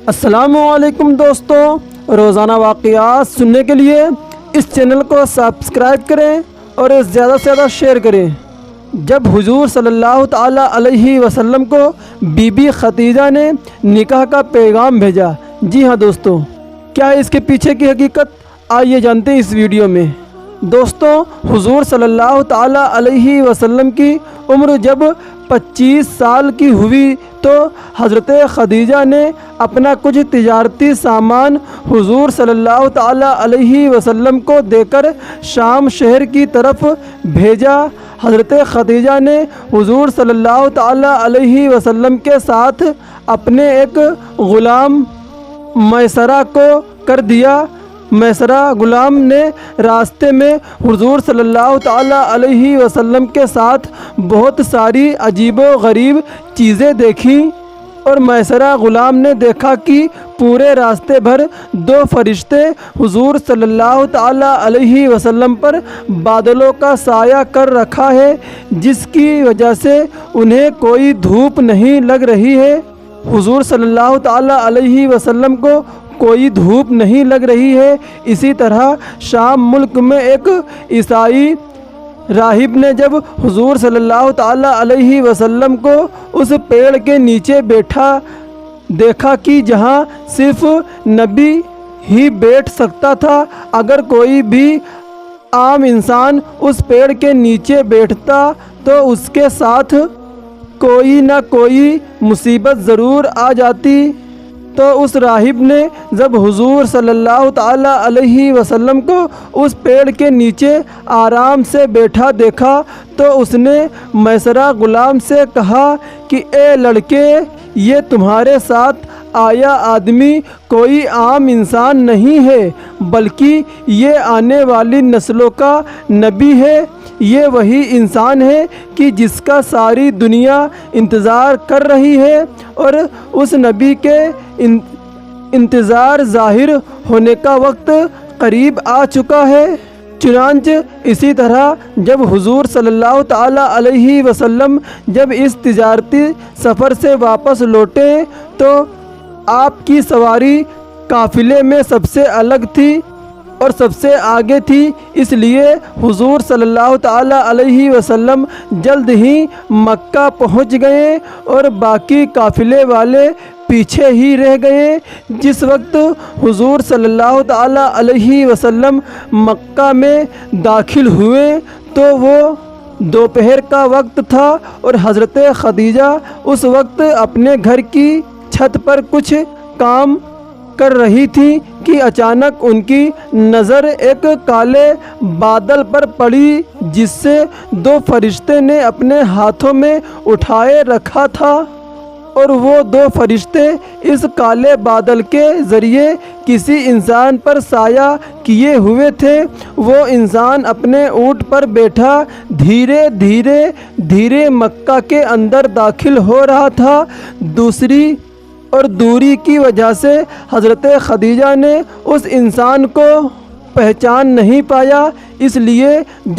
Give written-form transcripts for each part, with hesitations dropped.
السلام علیکم دوستوں، روزانہ واقعات سننے کے لیے اس چینل کو سبسکرائب کریں اور زیادہ سے زیادہ شیئر کریں۔ جب حضور صلی اللہ تعالیٰ علیہ وسلم کو بی بی خدیجہ نے نکاح کا پیغام بھیجا۔ جی ہاں دوستوں، کیا ہے اس کے پیچھے کی حقیقت؟ آئیے جانتے ہیں اس ویڈیو میں۔ دوستوں، حضور صلی اللہ تعالیٰ علیہ وسلم کی عمر جب 25 سال کی ہوئی تو حضرت خدیجہ نے اپنا کچھ تجارتی سامان حضور صلی اللہ تعالیٰ علیہ وسلم کو دے کر شام شہر کی طرف بھیجا۔ حضرت خدیجہ نے حضور صلی اللہ تعالیٰ علیہ وسلم کے ساتھ اپنے ایک غلام میسرہ کو کر دیا۔ میسرہ غلام نے راستے میں حضور صلی اللہ تعالیٰ علیہ وسلم کے ساتھ بہت ساری عجیب و غریب چیزیں دیکھیں، اور میسرہ غلام نے دیکھا کہ پورے راستے بھر 2 فرشتے حضور صلی اللہ تعالیٰ علیہ وسلم پر بادلوں کا سایہ کر رکھا ہے، جس کی وجہ سے انہیں کوئی دھوپ نہیں لگ رہی ہے۔ حضور صلی اللہ تعالیٰ علیہ وسلم کو کوئی دھوپ نہیں لگ رہی ہے۔ اسی طرح شام ملک میں ایک عیسائی راہب نے جب حضور صلی اللہ تعالیٰ علیہ وسلم کو اس پیڑ کے نیچے بیٹھا دیکھا کہ جہاں صرف نبی ہی بیٹھ سکتا تھا، اگر کوئی بھی عام انسان اس پیڑ کے نیچے بیٹھتا تو اس کے ساتھ کوئی نہ کوئی مصیبت ضرور آ جاتی۔ تو اس راہب نے جب حضور صلی اللہ تعالیٰ علیہ وسلم کو اس پیڑ کے نیچے آرام سے بیٹھا دیکھا تو اس نے میسرہ غلام سے کہا کہ اے لڑکے، یہ تمہارے ساتھ آیا آدمی کوئی عام انسان نہیں ہے، بلکہ یہ آنے والی نسلوں کا نبی ہے۔ یہ وہی انسان ہے کہ جس کا ساری دنیا انتظار کر رہی ہے، اور اس نبی کے انتظار ظاہر ہونے کا وقت قریب آ چکا ہے۔ چنانچہ اسی طرح جب حضور صلی اللہ تعالیٰ علیہ وسلم جب اس تجارتی سفر سے واپس لوٹے تو آپ کی سواری قافلے میں سب سے الگ تھی اور سب سے آگے تھی، اس لیے حضور صلی اللہ تعالیٰ علیہ وسلم جلد ہی مکہ پہنچ گئے اور باقی قافلے والے پیچھے ہی رہ گئے۔ جس وقت حضور صلی اللہ تعالیٰ علیہ وسلم مکہ میں داخل ہوئے تو وہ دوپہر کا وقت تھا، اور حضرت خدیجہ اس وقت اپنے گھر کی چھت پر کچھ کام کر رہی تھی کہ اچانک ان کی نظر ایک کالے بادل پر پڑی، جس سے 2 فرشتے نے اپنے ہاتھوں میں اٹھائے رکھا تھا، اور وہ 2 فرشتے اس کالے بادل کے ذریعے کسی انسان پر سایہ کیے ہوئے تھے۔ وہ انسان اپنے اونٹ پر بیٹھا دھیرے مکہ کے اندر داخل ہو رہا تھا۔ دوری کی وجہ سے حضرت خدیجہ نے اس انسان کو پہچان نہیں پایا، اس لیے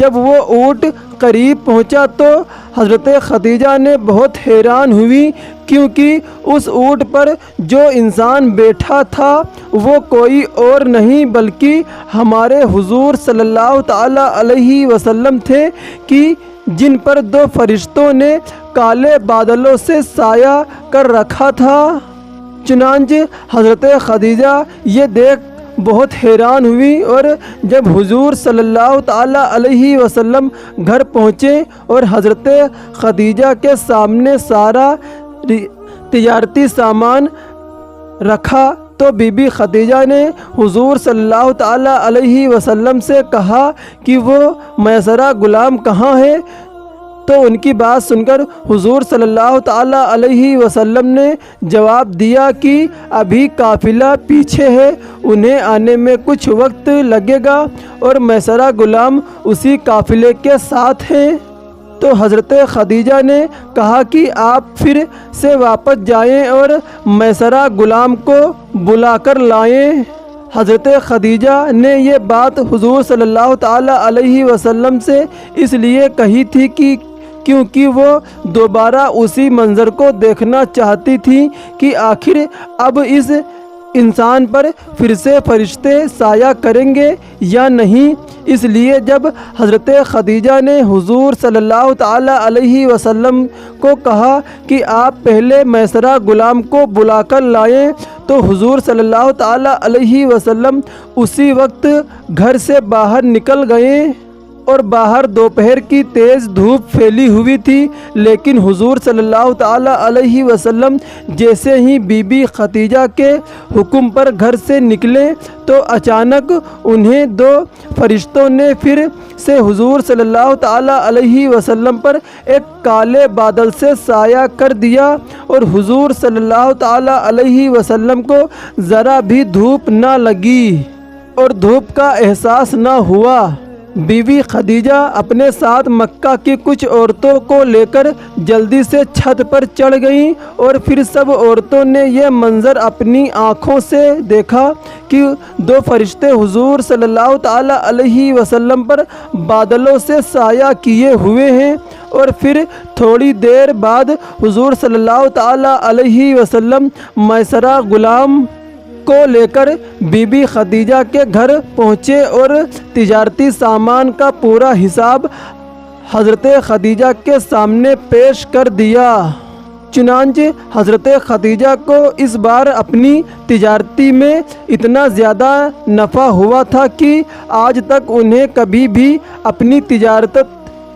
جب وہ اونٹ قریب پہنچا تو حضرت خدیجہ نے بہت حیران ہوئی، کیونکہ اس اونٹ پر جو انسان بیٹھا تھا وہ کوئی اور نہیں بلکہ ہمارے حضور صلی اللہ تعالیٰ علیہ وسلم تھے، کہ جن پر 2 فرشتوں نے کالے بادلوں سے سایہ کر رکھا تھا۔ چنانچہ حضرت خدیجہ یہ دیکھ بہت حیران ہوئی، اور جب حضور صلی اللہ تعالیٰ علیہ وسلم گھر پہنچے اور حضرت خدیجہ کے سامنے سارا تجارتی سامان رکھا تو بی بی خدیجہ نے حضور صلی اللہ تعالیٰ علیہ وسلم سے کہا کہ وہ میسرہ غلام کہاں ہے؟ تو ان کی بات سن کر حضور صلی اللہ تعالیٰ علیہ وسلم نے جواب دیا کہ ابھی قافلہ پیچھے ہے، انہیں آنے میں کچھ وقت لگے گا، اور میسرہ غلام اسی قافلے کے ساتھ ہیں۔ تو حضرت خدیجہ نے کہا کہ آپ پھر سے واپس جائیں اور میسرہ غلام کو بلا کر لائیں۔ حضرت خدیجہ نے یہ بات حضور صلی اللہ تعالیٰ علیہ وسلم سے اس لیے کہی تھی کہ کیونکہ وہ دوبارہ اسی منظر کو دیکھنا چاہتی تھی کہ آخر اب اس انسان پر پھر سے فرشتے سایہ کریں گے یا نہیں۔ اس لیے جب حضرت خدیجہ نے حضور صلی اللہ تعالی علیہ وسلم کو کہا کہ آپ پہلے میسرہ غلام کو بلا کر لائیں، تو حضور صلی اللہ تعالی علیہ وسلم اسی وقت گھر سے باہر نکل گئے اور باہر دوپہر کی تیز دھوپ پھیلی ہوئی تھی، لیکن حضور صلی اللہ تعالی علیہ وسلم جیسے ہی بی بی خدیجہ کے حکم پر گھر سے نکلے تو اچانک انہیں دو فرشتوں نے پھر سے حضور صلی اللہ تعالی علیہ وسلم پر ایک کالے بادل سے سایہ کر دیا، اور حضور صلی اللہ تعالی علیہ وسلم کو ذرا بھی دھوپ نہ لگی اور دھوپ کا احساس نہ ہوا۔ بی بی خدیجہ اپنے ساتھ مکہ کی کچھ عورتوں کو لے کر جلدی سے چھت پر چڑھ گئیں، اور پھر سب عورتوں نے یہ منظر اپنی آنکھوں سے دیکھا کہ دو فرشتے حضور صلی اللہ تعالی علیہ وسلم پر بادلوں سے سایہ کیے ہوئے ہیں، اور پھر تھوڑی دیر بعد حضور صلی اللہ تعالی علیہ وسلم میسرہ غلام کو لے کر بی بی خدیجہ کے گھر پہنچے اور تجارتی سامان کا پورا حساب حضرت خدیجہ کے سامنے پیش کر دیا۔ چنانچہ حضرت خدیجہ کو اس بار اپنی تجارتی میں اتنا زیادہ نفع ہوا تھا کہ آج تک انہیں کبھی بھی اپنی تجارت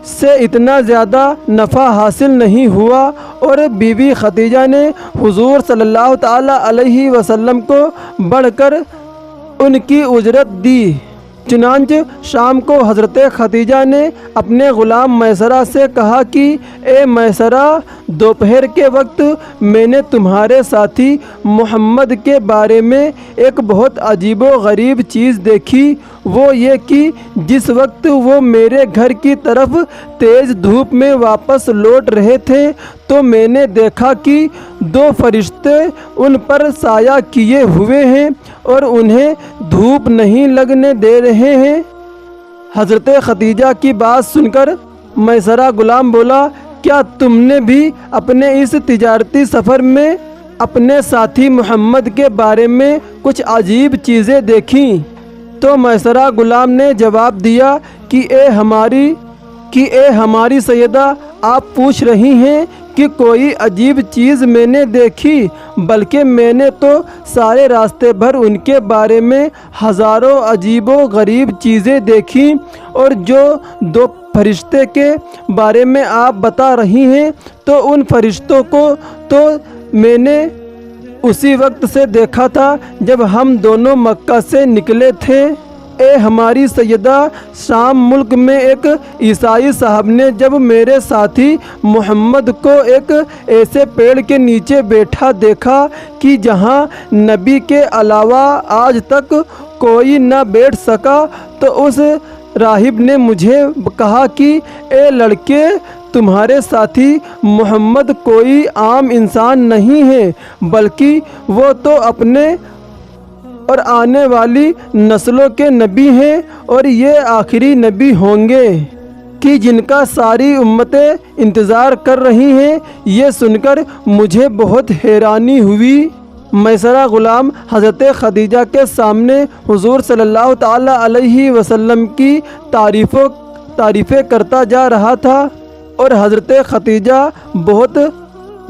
سے اتنا زیادہ نفع حاصل نہیں ہوا، اور بی بی خدیجہ نے حضور صلی اللہ تعالی علیہ وسلم کو بڑھ کر ان کی اجرت دی۔ چنانچہ شام کو حضرت خدیجہ نے اپنے غلام میسرہ سے کہا کہ اے میسرہ، دوپہر کے وقت میں نے تمہارے ساتھی محمد کے بارے میں ایک بہت عجیب و غریب چیز دیکھی، وہ یہ کہ جس وقت وہ میرے گھر کی طرف تیز دھوپ میں واپس لوٹ رہے تھے تو میں نے دیکھا کہ دو فرشتے ان پر سایہ کیے ہوئے ہیں اور انہیں دھوپ نہیں لگنے دے رہے ہیں۔ حضرت خدیجہ کی بات سن کر میسرہ غلام بولا، کیا تم نے بھی اپنے اس تجارتی سفر میں اپنے ساتھی محمد کے بارے میں کچھ عجیب چیزیں دیکھیں؟ تو میسرہ غلام نے جواب دیا کہ اے ہماری سیدہ، آپ پوچھ رہی ہیں کہ کوئی عجیب چیز میں نے دیکھی، بلکہ میں نے تو سارے راستے بھر ان کے بارے میں ہزاروں عجیب و غریب چیزیں دیکھیں، اور جو دو فرشتے کے بارے میں آپ بتا رہی ہیں تو ان فرشتوں کو تو میں نے اسی وقت سے دیکھا تھا جب ہم دونوں مکہ سے نکلے تھے۔ اے ہماری سیدہ، شام ملک میں ایک عیسائی صاحب نے جب میرے ساتھی محمد کو ایک ایسے پیڑ کے نیچے بیٹھا دیکھا کہ جہاں نبی کے علاوہ آج تک کوئی نہ بیٹھ سکا، تو اس راہب نے مجھے کہا کہ اے لڑکے، تمہارے ساتھی محمد کوئی عام انسان نہیں ہے، بلکہ وہ تو اپنے اور آنے والی نسلوں کے نبی ہیں، اور یہ آخری نبی ہوں گے کہ جن کا ساری امتیں انتظار کر رہی ہیں۔ یہ سن کر مجھے بہت حیرانی ہوئی۔ میسرہ غلام حضرت خدیجہ کے سامنے حضور صلی اللہ تعالی علیہ وسلم کی تعریفیں کرتا جا رہا تھا، اور حضرت خدیجہ بہت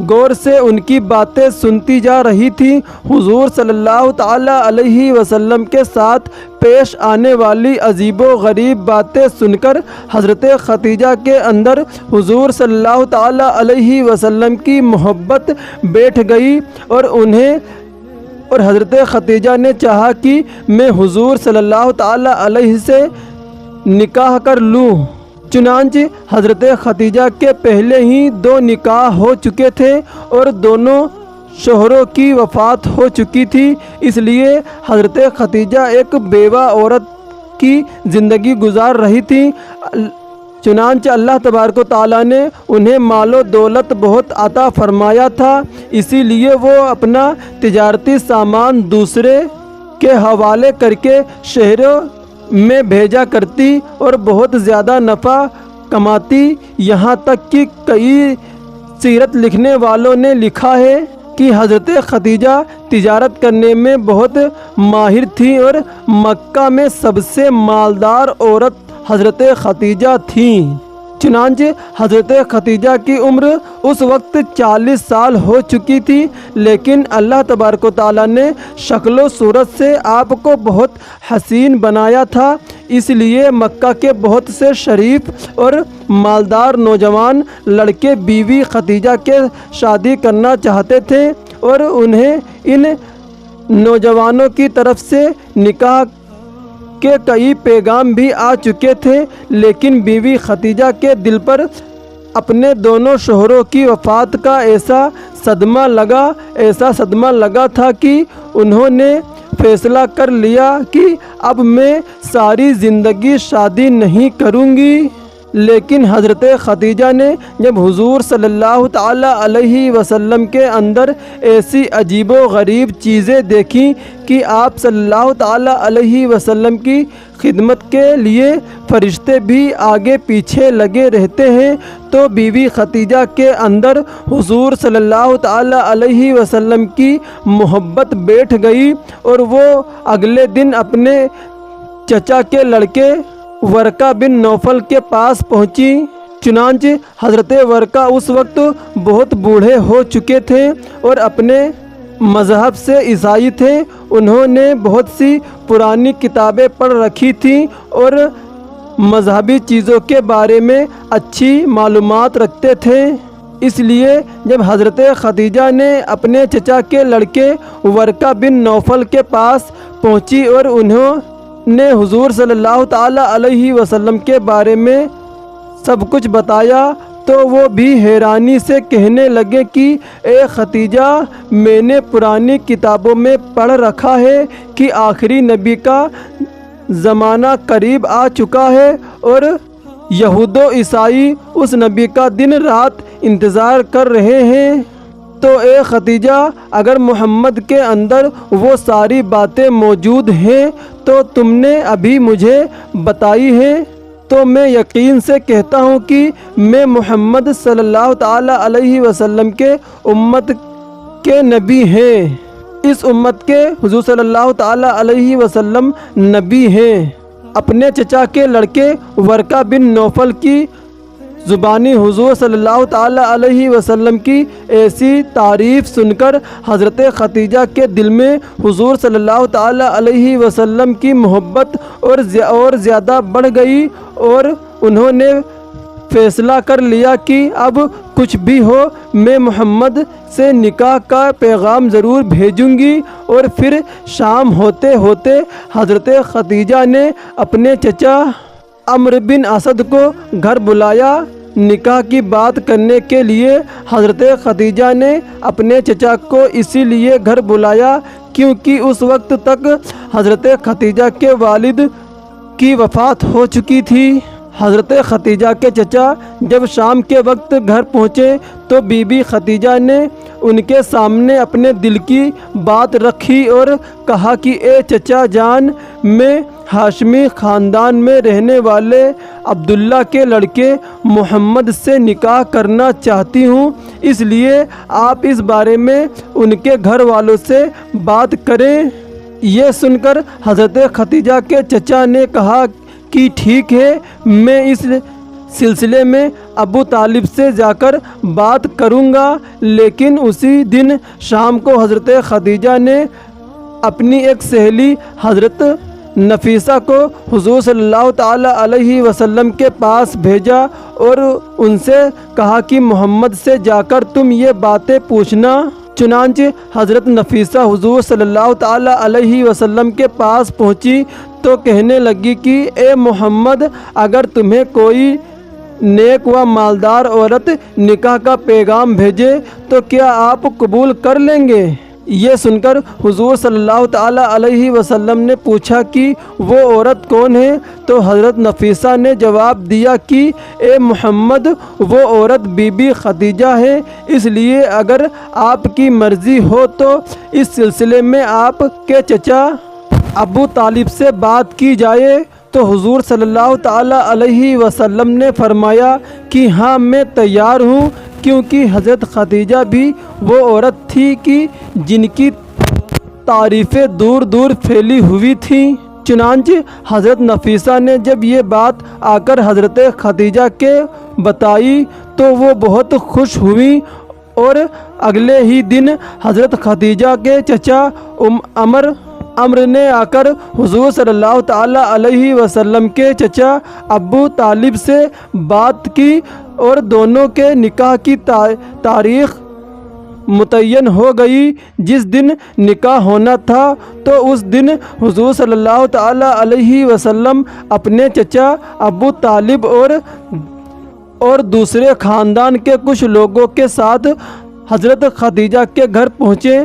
غور سے ان کی باتیں سنتی جا رہی تھی۔ حضور صلی اللہ تعالی علیہ وسلم کے ساتھ پیش آنے والی عجیب و غریب باتیں سن کر حضرت خدیجہ کے اندر حضور صلی اللہ تعالی علیہ وسلم کی محبت بیٹھ گئی، اور حضرت خدیجہ نے چاہا کہ میں حضور صلی اللہ تعالی علیہ سے نکاح کر لوں۔ چنانچہ حضرت خدیجہ کے پہلے ہی 2 نکاح ہو چکے تھے اور دونوں شوہروں کی وفات ہو چکی تھی، اس لیے حضرت خدیجہ ایک بیوہ عورت کی زندگی گزار رہی تھی۔ چنانچہ اللہ تبارک و تعالیٰ نے انہیں مال و دولت بہت عطا فرمایا تھا، اسی لیے وہ اپنا تجارتی سامان دوسرے کے حوالے کر کے شہروں میں بھیجا کرتی اور بہت زیادہ نفع کماتی، یہاں تک کہ کئی سیرت لکھنے والوں نے لکھا ہے کہ حضرت خدیجہ تجارت کرنے میں بہت ماہر تھیں اور مکہ میں سب سے مالدار عورت حضرت خدیجہ تھیں۔ چنانچہ حضرت خدیجہ کی عمر اس وقت 40 سال ہو چکی تھی، لیکن اللہ تبارک و تعالیٰ نے شکل و صورت سے آپ کو بہت حسین بنایا تھا، اس لیے مکہ کے بہت سے شریف اور مالدار نوجوان لڑکے بیوی خدیجہ کے شادی کرنا چاہتے تھے اور انہیں ان نوجوانوں کی طرف سے نکاح کے کئی پیغام بھی آ چکے تھے، لیکن بیوی خدیجہ کے دل پر اپنے دونوں شوہروں کی وفات کا ایسا صدمہ لگا تھا کہ انہوں نے فیصلہ کر لیا کہ اب میں ساری زندگی شادی نہیں کروں گی۔ لیکن حضرت خدیجہ نے جب حضور صلی اللہ تعالی علیہ وسلم کے اندر ایسی عجیب و غریب چیزیں دیکھیں کہ آپ صلی اللہ تعالی علیہ وسلم کی خدمت کے لیے فرشتے بھی آگے پیچھے لگے رہتے ہیں، تو بیوی خدیجہ کے اندر حضور صلی اللہ تعالی علیہ وسلم کی محبت بیٹھ گئی اور وہ اگلے دن اپنے چچا کے لڑکے ورقہ بن نوفل کے پاس پہنچی۔ چنانچہ حضرت ورقہ اس وقت بہت بوڑھے ہو چکے تھے اور اپنے مذہب سے عیسائی تھے۔ انہوں نے بہت سی پرانی کتابیں پڑھ رکھی تھیں اور مذہبی چیزوں کے بارے میں اچھی معلومات رکھتے تھے، اس لیے جب حضرت خدیجہ نے اپنے چچا کے لڑکے ورقہ بن نوفل کے پاس پہنچی اور انہوں نے حضور صلی اللہ تعالی علیہ وسلم کے بارے میں سب کچھ بتایا، تو وہ بھی حیرانی سے کہنے لگے کہ اے خدیجہ، میں نے پرانی کتابوں میں پڑھ رکھا ہے کہ آخری نبی کا زمانہ قریب آ چکا ہے اور یہود و عیسائی اس نبی کا دن رات انتظار کر رہے ہیں۔ تو اے خدیجہ، اگر محمد کے اندر وہ ساری باتیں موجود ہیں تو تم نے ابھی مجھے بتائی ہیں، تو میں یقین سے کہتا ہوں کہ میں محمد صلی اللہ تعالی علیہ وسلم کے امت کے نبی ہیں، اس امت کے حضور صلی اللہ تعالی علیہ وسلم نبی ہیں۔ اپنے چچا کے لڑکے ورقہ بن نوفل کی زبانی حضور صلی اللہ تعالی علیہ وسلم کی ایسی تعریف سن کر حضرت خدیجہ کے دل میں حضور صلی اللہ تعالی علیہ وسلم کی محبت اور زیادہ بڑھ گئی اور انہوں نے فیصلہ کر لیا کہ اب کچھ بھی ہو میں محمد سے نکاح کا پیغام ضرور بھیجوں گی۔ اور پھر شام ہوتے ہوتے حضرت خدیجہ نے اپنے چچا عمرو بن اسد کو گھر بلایا نکاح کی بات کرنے کے لیے۔ حضرت خدیجہ نے اپنے چچا کو اسی لیے گھر بلایا کیونکہ اس وقت تک حضرت خدیجہ کے والد کی وفات ہو چکی تھی۔ حضرت خدیجہ کے چچا جب شام کے وقت گھر پہنچے تو بی بی خدیجہ نے ان کے سامنے اپنے دل کی بات رکھی اور کہا کہ اے چچا جان، میں ہاشمی خاندان میں رہنے والے عبداللہ کے لڑکے محمد سے نکاح کرنا چاہتی ہوں، اس لیے آپ اس بارے میں ان کے گھر والوں سے بات کریں۔ یہ سن کر حضرت خدیجہ کے چچا نے کہا کہ ٹھیک ہے، میں اس سلسلے میں ابو طالب سے جا کر بات کروں گا۔ لیکن اسی دن شام کو حضرت خدیجہ نے اپنی ایک سہیلی حضرت نفیسہ کو حضور صلی اللہ تعالی علیہ وسلم کے پاس بھیجا اور ان سے کہا کہ محمد سے جا کر تم یہ باتیں پوچھنا۔ چنانچہ حضرت نفیسہ حضور صلی اللہ تعالی علیہ وسلم کے پاس پہنچی تو کہنے لگی کہ اے محمد، اگر تمہیں کوئی نیک و مالدار عورت نکاح کا پیغام بھیجے تو کیا آپ قبول کر لیں گے؟ یہ سن کر حضور صلی اللہ تعالی علیہ وسلم نے پوچھا کہ وہ عورت کون ہے؟ تو حضرت نفیسہ نے جواب دیا کہ اے محمد، وہ عورت بی بی خدیجہ ہے، اس لیے اگر آپ کی مرضی ہو تو اس سلسلے میں آپ کے چچا ابو طالب سے بات کی جائے۔ تو حضور صلی اللہ تعالی علیہ وسلم نے فرمایا کہ ہاں میں تیار ہوں، کیونکہ حضرت خدیجہ بھی وہ عورت تھی کہ جن کی تعریفیں دور دور پھیلی ہوئی تھیں۔ چنانچہ حضرت نفیسہ نے جب یہ بات آ کر حضرت خدیجہ کے بتائی تو وہ بہت خوش ہوئیں، اور اگلے ہی دن حضرت خدیجہ کے چچا عمر نے آ کر حضور صلی اللہ تعالی علیہ وسلم کے چچا ابو طالب سے بات کی، اور دونوں کے نکاح کی تاریخ متعین ہو گئی۔ جس دن نکاح ہونا تھا تو اس دن حضور صلی اللہ تعالی علیہ وسلم اپنے چچا ابو طالب اور دوسرے خاندان کے کچھ لوگوں کے ساتھ حضرت خدیجہ کے گھر پہنچے۔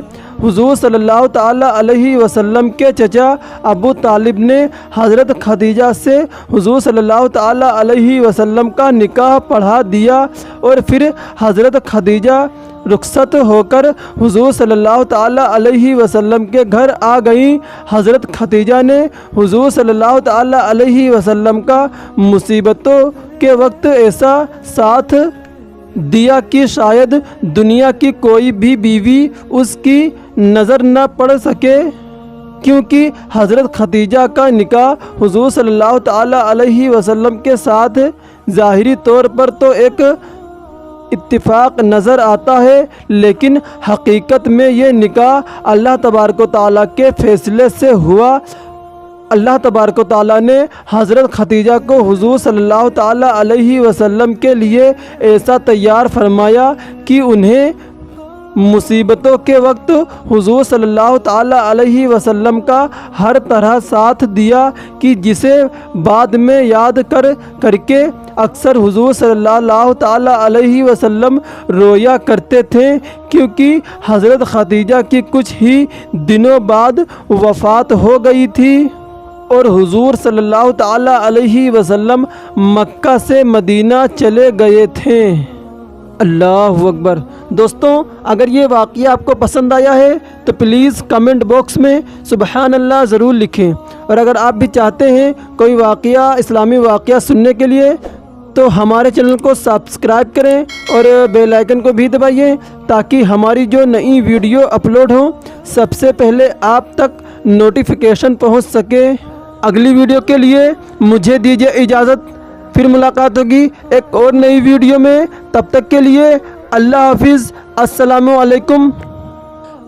حضور صلی اللہ تعالی علیہ وسلم کے چچا ابو طالب نے حضرت خدیجہ سے حضور صلی اللہ تعالی علیہ وسلم کا نکاح پڑھا دیا، اور پھر حضرت خدیجہ رخصت ہو کر حضور صلی اللہ تعالی علیہ وسلم کے گھر آ گئیں۔ حضرت خدیجہ نے حضور صلی اللہ تعالی علیہ وسلم کا مصیبتوں کے وقت ایسا ساتھ دیا کہ شاید دنیا کی کوئی بھی بیوی اس کی نظر نہ پڑ سکے، کیونکہ حضرت خدیجہ کا نکاح حضور صلی اللہ تعالی علیہ وسلم کے ساتھ ظاہری طور پر تو ایک اتفاق نظر آتا ہے، لیکن حقیقت میں یہ نکاح اللہ تبارک و تعالیٰ کے فیصلے سے ہوا۔ اللہ تبارک و تعالیٰ نے حضرت خدیجہ کو حضور صلی اللہ تعالیٰ علیہ وسلم کے لیے ایسا تیار فرمایا کہ انہیں مصیبتوں کے وقت حضور صلی اللہ تعالیٰ علیہ وسلم کا ہر طرح ساتھ دیا، کہ جسے بعد میں یاد کر کے اکثر حضور صلی اللہ تعالیٰ علیہ وسلم رویا کرتے تھے، کیونکہ حضرت خدیجہ کی کچھ ہی دنوں بعد وفات ہو گئی تھی، اور حضور صلی اللہ تعالیٰ علیہ وسلم مکہ سے مدینہ چلے گئے تھے۔ اللہ اکبر۔ دوستوں، اگر یہ واقعہ آپ کو پسند آیا ہے تو پلیز کمنٹ باکس میں سبحان اللہ ضرور لکھیں، اور اگر آپ بھی چاہتے ہیں کوئی واقعہ اسلامی واقعہ سننے کے لیے تو ہمارے چینل کو سبسکرائب کریں اور بیل آئیکن کو بھی دبائیے، تاکہ ہماری جو نئی ویڈیو اپلوڈ ہوں سب سے پہلے آپ تک نوٹیفیکیشن پہنچ سکے۔ اگلی ویڈیو کے لیے مجھے دیجیے اجازت، پھر ملاقات ہوگی ایک اور نئی ویڈیو میں۔ تب تک کے لیے اللہ حافظ، السلام علیکم۔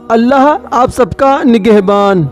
اللہ آپ سب کا نگہبان۔